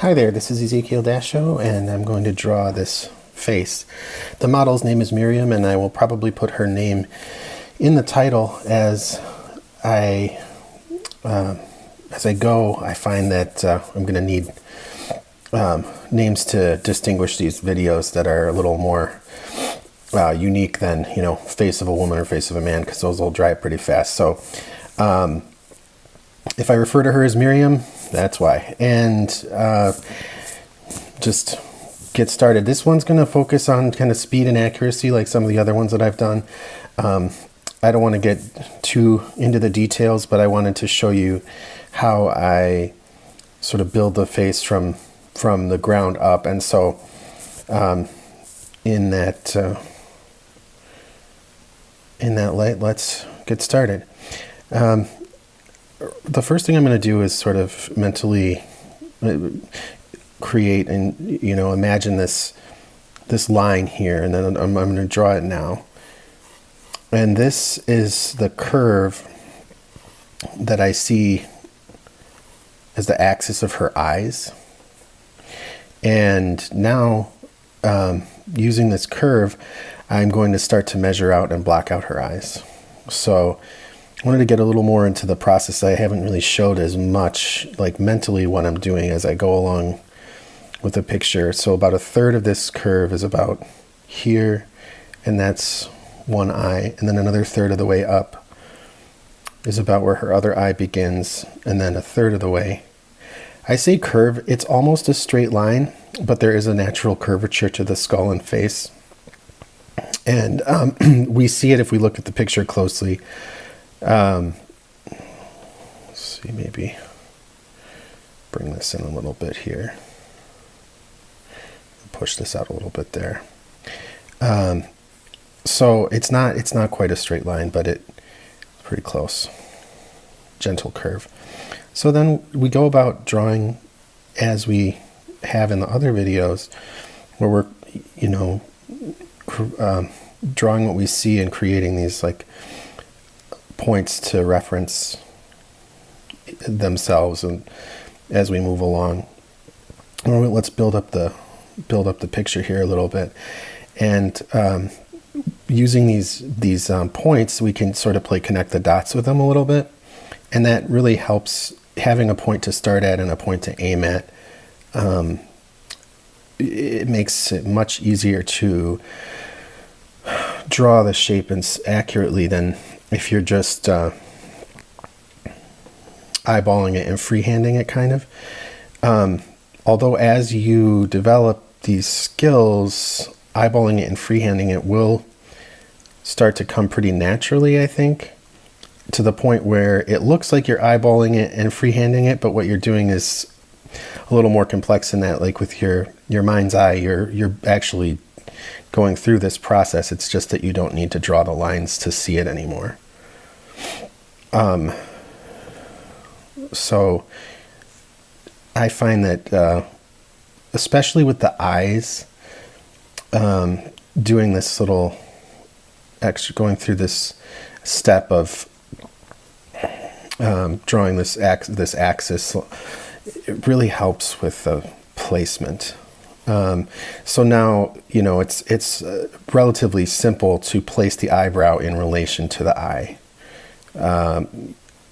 Hi there, this is Ezekiel Dasho, and I'm going to draw this face. The model's name is Miriam, and I will probably put her name in the title as I go. I find that I'm going to need names to distinguish these videos that are a little more unique than, face of a woman or face of a man, because those will dry up pretty fast. So if I refer to her as Miriam, that's why. And just get started. This one's going to focus on kind of speed and accuracy like some of the other ones that I've done. I don't want to get too into the details, but I wanted to show you how I sort of build the face from the ground up. And so in that light, let's get started. The first thing I'm going to do is sort of mentally create and imagine this line here, and then I'm going to draw it now. And this is the curve that I see as the axis of her eyes. And now, using this curve, I'm going to start to measure out and block out her eyes. So I wanted to get a little more into the process. I haven't really showed as much, like mentally, what I'm doing as I go along with the picture. So about a third of this curve is about here, and that's one eye. And then another third of the way up is about where her other eye begins, and then a third of the way. I say curve, it's almost a straight line, but there is a natural curvature to the skull and face. And we see it if we look at the picture closely. Let's see, maybe bring this in a little bit here. Push this out a little bit there. So it's not quite a straight line, but it's pretty close. Gentle curve. So then we go about drawing as we have in the other videos, where we're drawing what we see and creating these like points to reference themselves, and as we move along. Let's build up the picture here a little bit, and using these points, we can sort of connect the dots with them a little bit, and that really helps. Having a point to start at and a point to aim at, it makes it much easier to draw the shape accurately than if you're just eyeballing it and freehanding it, kind of. Although as you develop these skills, eyeballing it and freehanding it will start to come pretty naturally, I think, to the point where it looks like you're eyeballing it and freehanding it, but what you're doing is a little more complex than that. Like with your mind's eye, you're actually going through this process. It's just that you don't need to draw the lines to see it anymore. So I find that especially with the eyes, doing this little going through this step of drawing this axis, it really helps with the placement. So now it's relatively simple to place the eyebrow in relation to the eye.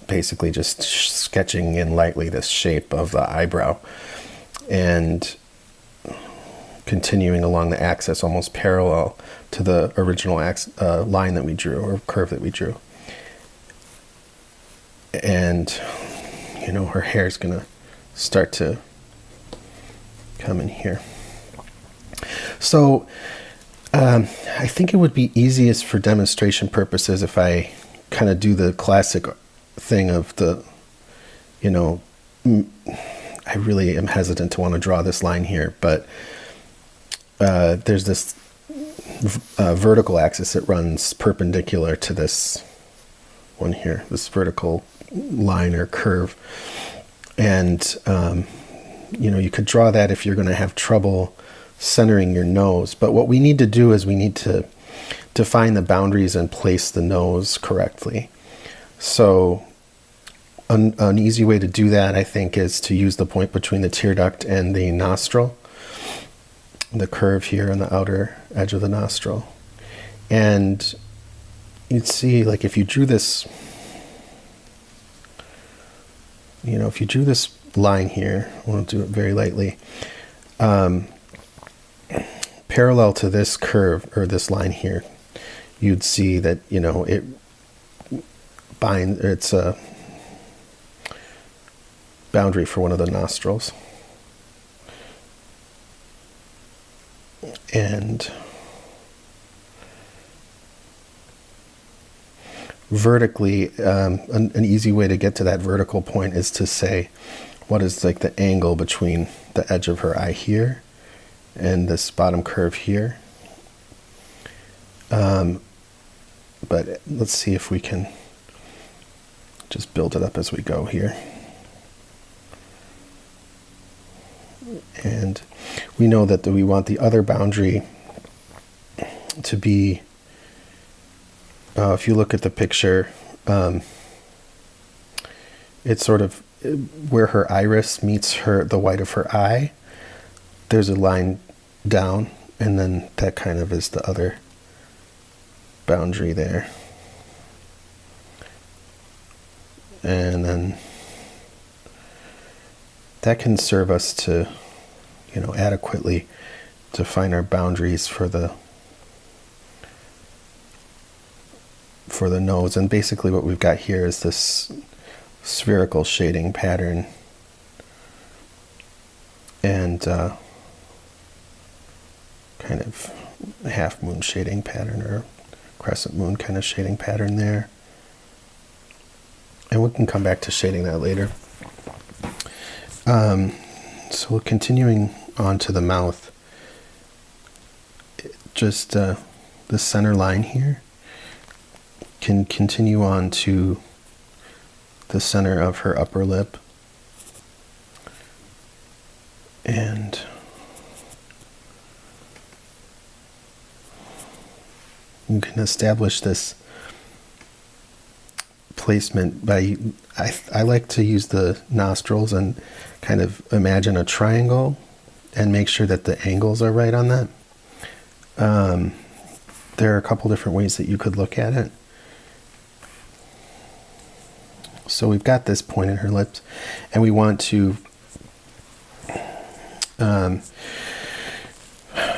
Basically just sketching in lightly this shape of the eyebrow and continuing along the axis almost parallel to the original line that we drew, or curve that we drew. And her hair is gonna start to come in here. So I think it would be easiest for demonstration purposes if I kind of do the classic thing of the, I really am hesitant to want to draw this line here, but there's this vertical axis that runs perpendicular to this one here, this vertical line or curve. And, you could draw that if you're going to have trouble centering your nose. But what we need to do is we need to define the boundaries and place the nose correctly. So an easy way to do that, I think, is to use the point between the tear duct and the nostril, the curve here on the outer edge of the nostril. And you'd see, like, if you drew this, if you drew this line here, I want to do it very lightly, parallel to this curve, or this line here, you'd see that, it's a boundary for one of the nostrils. And vertically, an easy way to get to that vertical point is to say, what is like the angle between the edge of her eye here and this bottom curve here. But let's see if we can just build it up as we go here. And we know that we want the other boundary to be, if you look at the picture, it's sort of where her iris meets the white of her eye. There's a line down, and then that kind of is the other boundary there. And then that can serve us to, adequately define our boundaries for the nose. And basically what we've got here is this spherical shading pattern, and kind of half moon shading pattern, or crescent moon kind of shading pattern there. And we can come back to shading that later. So continuing on to the mouth, just the center line here can continue on to the center of her upper lip. And you can establish this placement by, I like to use the nostrils and kind of imagine a triangle and make sure that the angles are right on that. There are a couple different ways that you could look at it. So we've got this point in her lips, and we want to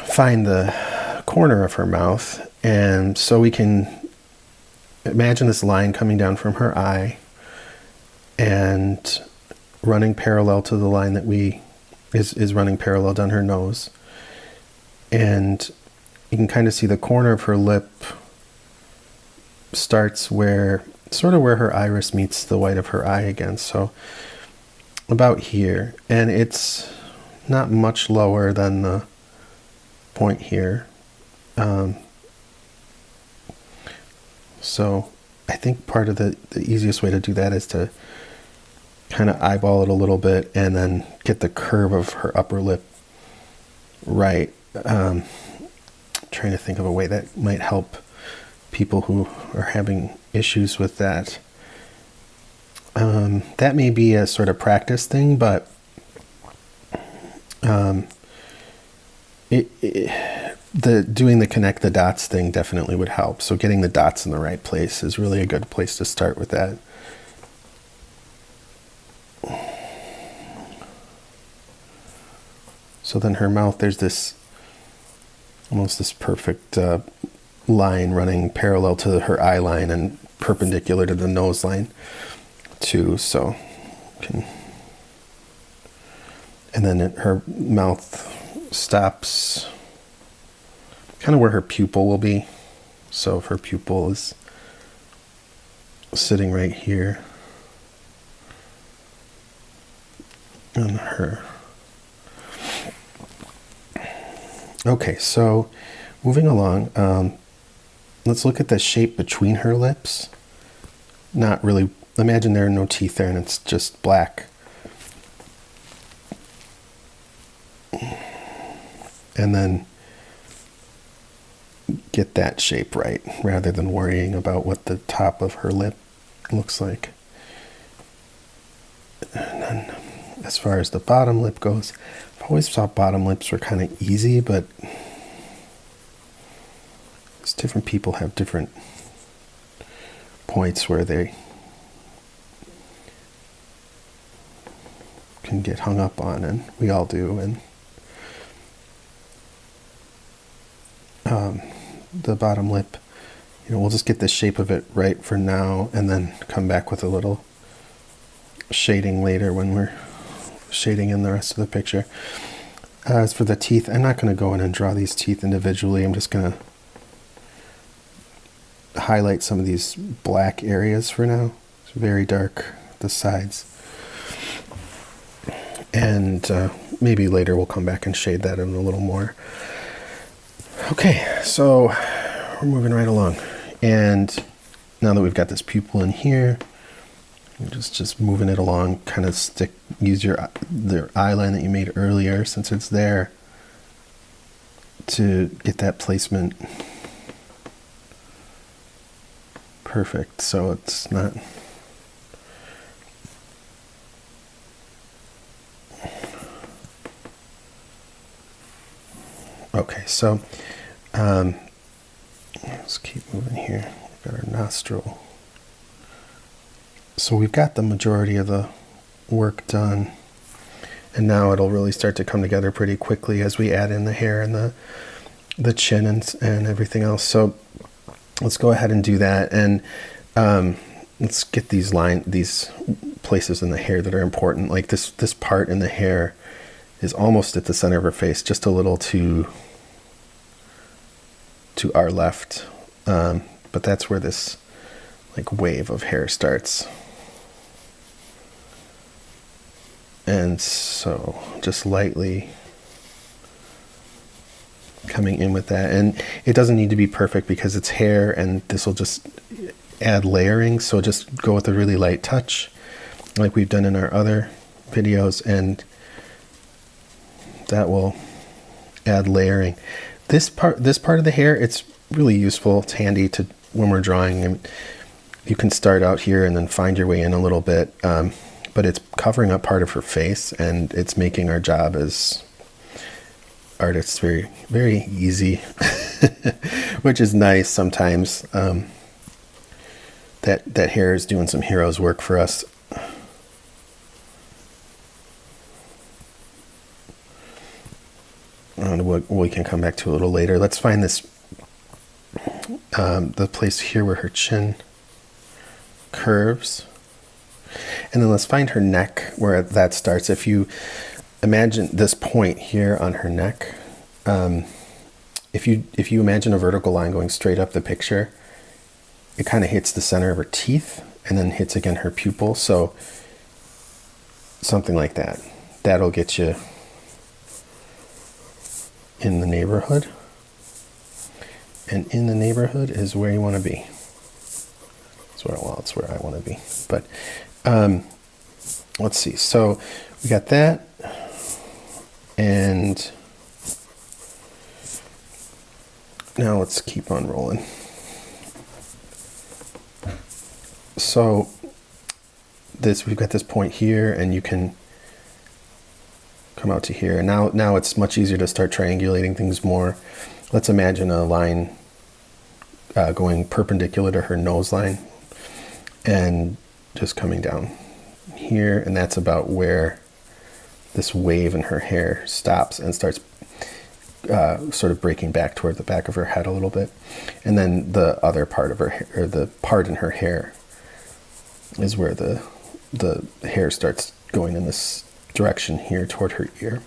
find the corner of her mouth. And so we can imagine this line coming down from her eye and running parallel to the line that is running parallel down her nose. And you can kind of see the corner of her lip starts sort of where her iris meets the white of her eye again. So about here. And it's not much lower than the point here. So I think part of the easiest way to do that is to kind of eyeball it a little bit and then get the curve of her upper lip right. Trying to think of a way that might help people who are having issues with that. That may be a sort of practice thing, but doing the connect the dots thing definitely would help. So getting the dots in the right place is really a good place to start with that. So then her mouth, there's almost this perfect line running parallel to her eye line and perpendicular to the nose line too. So and then her mouth stops kind of where her pupil will be. So if her pupil is sitting right here on her. Okay, so moving along, let's look at the shape between her lips. Not really, imagine there are no teeth there and it's just black. And then get that shape right rather than worrying about what the top of her lip looks like. And then as far as the bottom lip goes, I've always thought bottom lips were kind of easy, but different people have different points where they can get hung up on, and we all do. And the bottom lip, we'll just get the shape of it right for now, and then come back with a little shading later when we're shading in the rest of the picture. As for the teeth, I'm not going to go in and draw these teeth individually. I'm just going to highlight some of these black areas for now. It's very dark, the sides. And maybe later we'll come back and shade that in a little more. Okay, so we're moving right along. And now that we've got this pupil in here, just moving it along, kind of use the eye line that you made earlier, since it's there, to get that placement perfect, so it's not okay. So let's keep moving here. We've got our nostril. So we've got the majority of the work done, and now it'll really start to come together pretty quickly as we add in the hair and the chin and everything else. So let's go ahead and do that, and let's get these places in the hair that are important. Like this part in the hair is almost at the center of her face, just a little to our left, but that's where this like wave of hair starts. And so just lightly coming in with that. And it doesn't need to be perfect because it's hair, and this will just add layering. So just go with a really light touch like we've done in our other videos, and that will add layering. This part of the hair, it's really useful. It's handy to when we're drawing, and you can start out here and then find your way in a little bit. But it's covering up part of her face, and it's making our job as artists very, very easy, which is nice sometimes. That hair is doing some hero's work for us. And we can come back to a little later. Let's find this, the place here where her chin curves. And then let's find her neck where that starts. If you imagine this point here on her neck, if you imagine a vertical line going straight up the picture, it kind of hits the center of her teeth and then hits again her pupil. So something like that. That'll get you in the neighborhood. And in the neighborhood is where you want to be. It's where I want to be. But let's see. So we got that, and now let's keep on rolling. So we've got this point here, and you can come out to here. And now it's much easier to start triangulating things more. Let's imagine a line going perpendicular to her nose line and just coming down here, and that's about where this wave in her hair stops and starts sort of breaking back toward the back of her head a little bit. And then the other part of her hair, or the part in her hair, is where the hair starts going in this direction here toward her ear.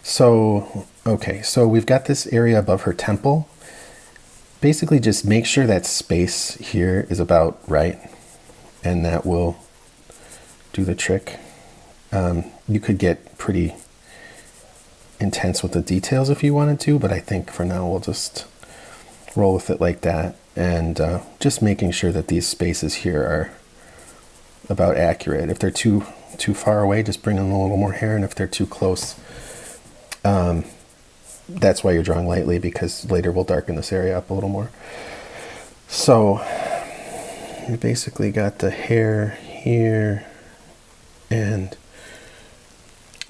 So, okay, so we've got this area above her temple. Basically just make sure that space here is about right, and that will do the trick. You could get pretty intense with the details if you wanted to, but I think for now we'll just roll with it like that, and just making sure that these spaces here are about accurate. If they're too far away, just bring in a little more hair, and if they're too close, that's why you're drawing lightly, because later we'll darken this area up a little more. So we basically got the hair here, and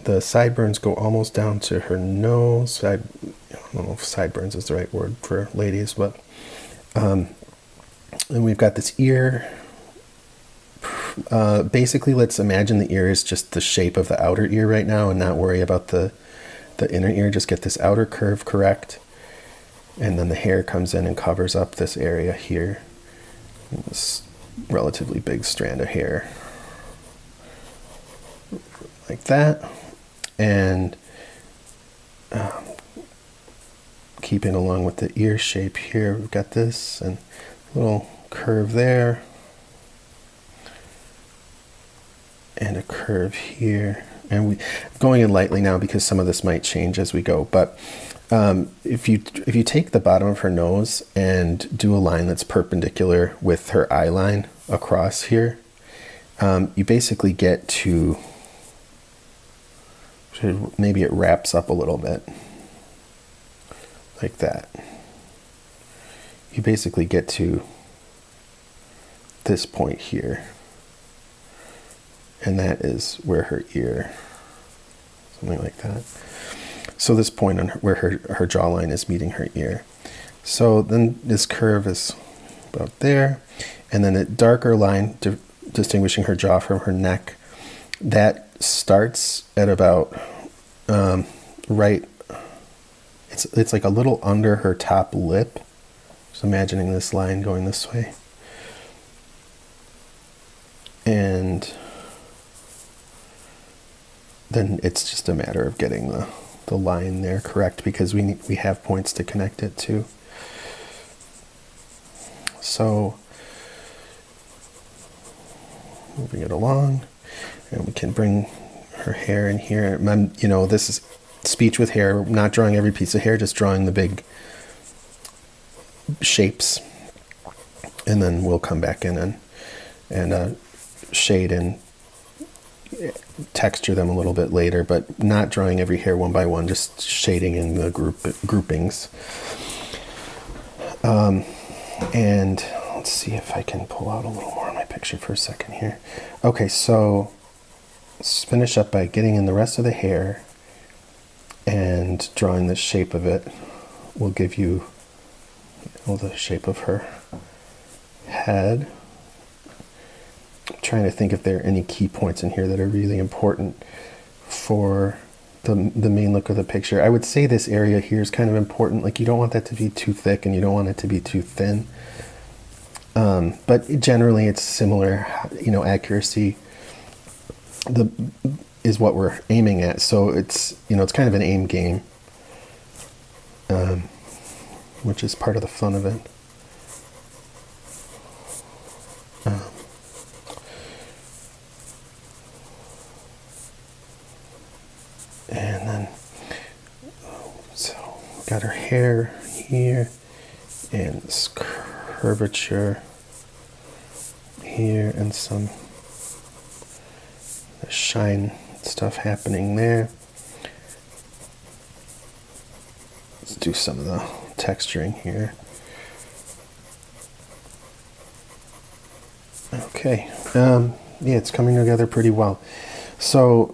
the sideburns go almost down to her nose. I don't know if sideburns is the right word for ladies, but and we've got this ear. Basically, let's imagine the ear is just the shape of the outer ear right now and not worry about the inner ear. Just get this outer curve correct. And then the hair comes in and covers up this area here. This relatively big strand of hair. Like that. And keeping along with the ear shape here, we've got this and a little curve there. And a curve here, and we going in lightly now because some of this might change as we go. But if you take the bottom of her nose and do a line that's perpendicular with her eye line across here, you basically get to, maybe it wraps up a little bit like that. You basically get to this point here. And that is where her ear, something like that. So this point on where her jawline is meeting her ear. So then this curve is about there. And then a darker line distinguishing her jaw from her neck. That starts at about right, it's like a little under her top lip. Just imagining this line going this way. And then it's just a matter of getting the line there correct because we have points to connect it to. So moving it along, and we can bring her hair in here. This is speech with hair, not drawing every piece of hair, just drawing the big shapes. And then we'll come back in and shade and texture them a little bit later, but not drawing every hair one by one, just shading in the groupings. And let's see if I can pull out a little more of my picture for a second here. Okay, so let's finish up by getting in the rest of the hair and drawing the shape of it. Will give you the shape of her head. I'm trying to think if there are any key points in here that are really important for the main look of the picture. I would say this area here is kind of important. Like, you don't want that to be too thick and you don't want it to be too thin. But generally it's similar, accuracy is what we're aiming at. So it's kind of an aim game, which is part of the fun of it. And then, so we got her hair here, and this curvature here, and some shine stuff happening there. Let's do some of the texturing here. Okay, yeah, it's coming together pretty well. So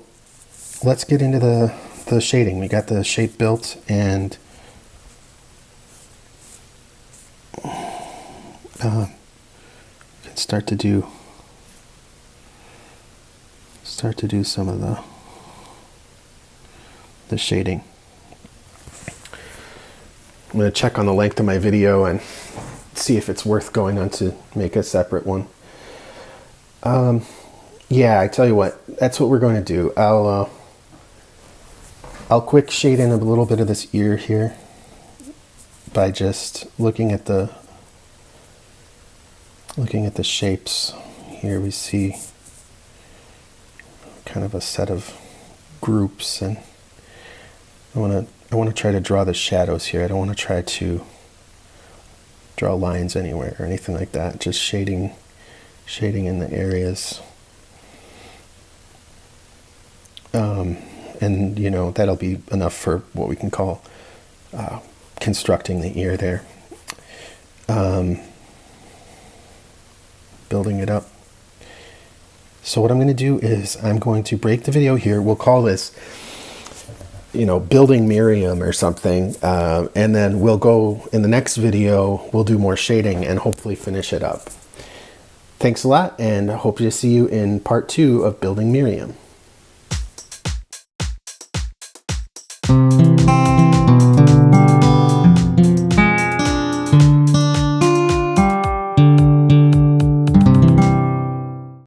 let's get into the shading. We got the shape built, and can start to do some of the shading. I'm going to check on the length of my video and see if it's worth going on to make a separate one. Yeah, I tell you what, that's what we're going to do. I'll quick shade in a little bit of this ear here by just looking at the shapes. Here we see kind of a set of groups, and I want to try to draw the shadows here. I don't want to try to draw lines anywhere or anything like that. Just shading in the areas. And that'll be enough for what we can call constructing the ear there. Building it up. So what I'm going to do is I'm going to break the video here. We'll call this, building Miriam or something. And then we'll go in the next video, we'll do more shading and hopefully finish it up. Thanks a lot, and I hope to see you in part 2 of building Miriam.